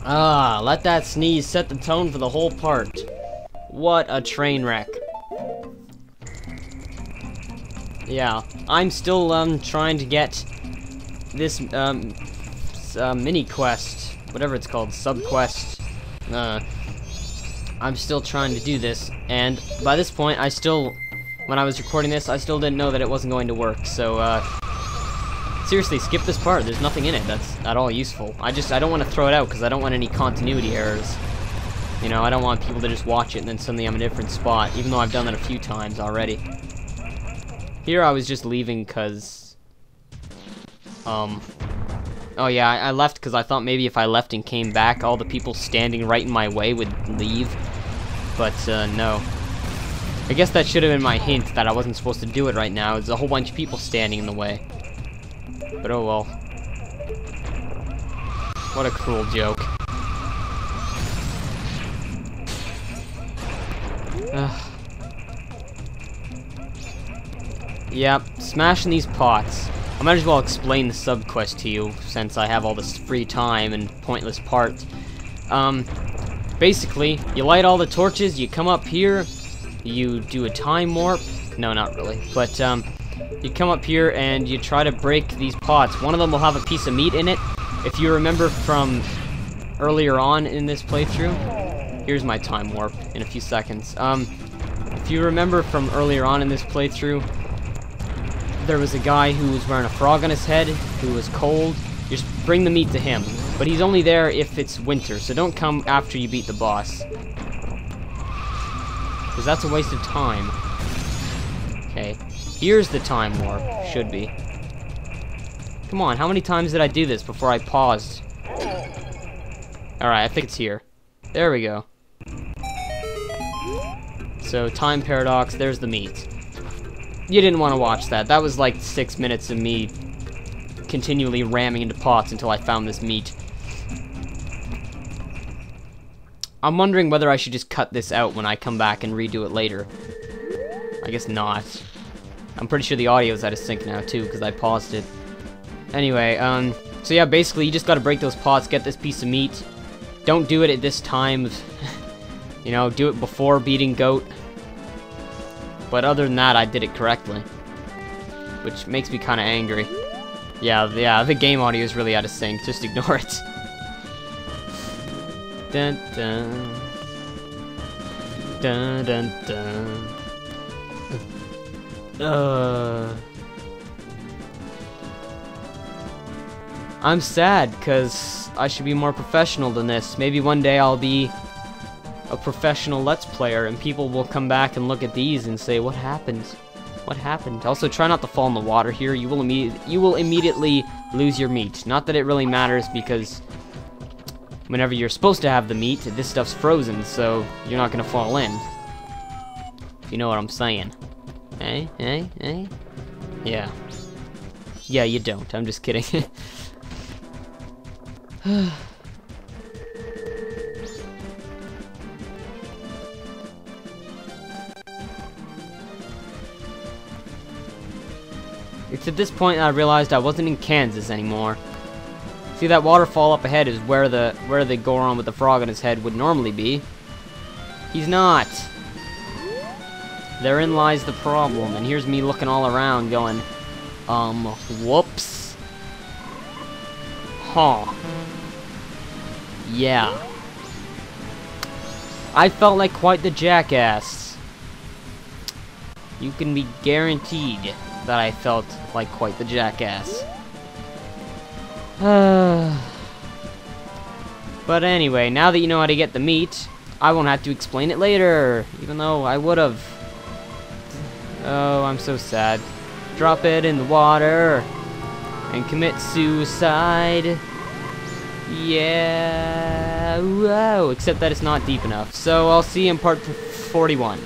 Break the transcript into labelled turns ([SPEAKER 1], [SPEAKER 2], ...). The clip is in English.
[SPEAKER 1] Ah, let that sneeze set the tone for the whole part. What a train wreck. Yeah, I'm still trying to get this mini quest, whatever it's called, sub quest. I'm still trying to do this, and by this point, when I was recording this, I still didn't know that it wasn't going to work. So seriously, skip this part. There's nothing in it that's at all useful. I don't want to throw it out because I don't want any continuity errors. You know, I don't want people to just watch it and then suddenly I'm in a different spot, even though I've done that a few times already. Here I was just leaving because, oh yeah, I left because I thought maybe if I left and came back, all the people standing right in my way would leave. But, no. I guess that should have been my hint that I wasn't supposed to do it right now. There's a whole bunch of people standing in the way. But oh well. What a cruel joke. Yep, smashing these pots. I might as well explain the sub-quest to you, since I have all this free time and pointless part. Basically, you light all the torches, you come up here, you do a time warp. No, not really. But, you come up here and you try to break these pots. One of them will have a piece of meat in it. If you remember from earlier on in this playthrough, here's my time warp in a few seconds. If you remember from earlier on in this playthrough, there was a guy who was wearing a frog on his head, who was cold. You just bring the meat to him. But he's only there if it's winter, so don't come after you beat the boss. Because that's a waste of time. Okay, here's the time warp. Should be. Come on, how many times did I do this before I paused? Alright, I think it's here. There we go. So, time paradox, there's the meat. You didn't want to watch that. That was like 6 minutes of me continually ramming into pots until I found this meat. I'm wondering whether I should just cut this out when I come back and redo it later. I guess not. I'm pretty sure the audio's out of sync now too, because I paused it. Anyway, so yeah, basically you just gotta break those pots, get this piece of meat. Don't do it at this time. You know, do it before beating Goat. But other than that, I did it correctly. Which makes me kinda angry. Yeah, the game audio is really out of sync. Just ignore it. Dun dun. Dun dun dun. I'm sad, because I should be more professional than this. Maybe one day I'll be a professional Let's Player, and people will come back and look at these and say, what happened? What happened? Also, try not to fall in the water here. You will immediately lose your meat. Not that it really matters, because whenever you're supposed to have the meat, this stuff's frozen, so you're not gonna fall in. If you know what I'm saying. Eh? Yeah. Yeah, you don't. I'm just kidding. It's at this point I realized I wasn't in Kansas anymore. See, that waterfall up ahead is where the Goron with the frog on his head would normally be. He's not. Therein lies the problem, and here's me looking all around going, whoops. Huh. Yeah. I felt like quite the jackass. You can be guaranteed that I felt like quite the jackass. But anyway, now that you know how to get the meat, I won't have to explain it later, even though I would've. Oh, I'm so sad. Drop it in the water and commit suicide. Yeah, whoa, except that it's not deep enough. So I'll see you in part 41.